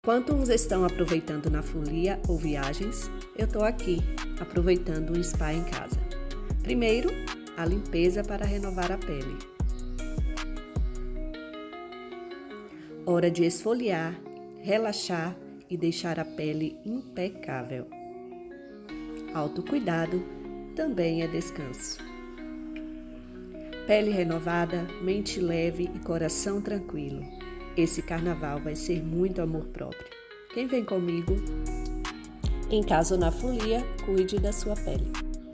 Enquanto uns estão aproveitando na folia ou viagens, eu estou aqui, aproveitando um spa em casa. Primeiro, a limpeza para renovar a pele. Hora de esfoliar, relaxar e deixar a pele impecável. Autocuidado também é descanso. Pele renovada, mente leve e coração tranquilo. Esse carnaval vai ser muito amor próprio. Quem vem comigo? Em casa ou na folia, cuide da sua pele.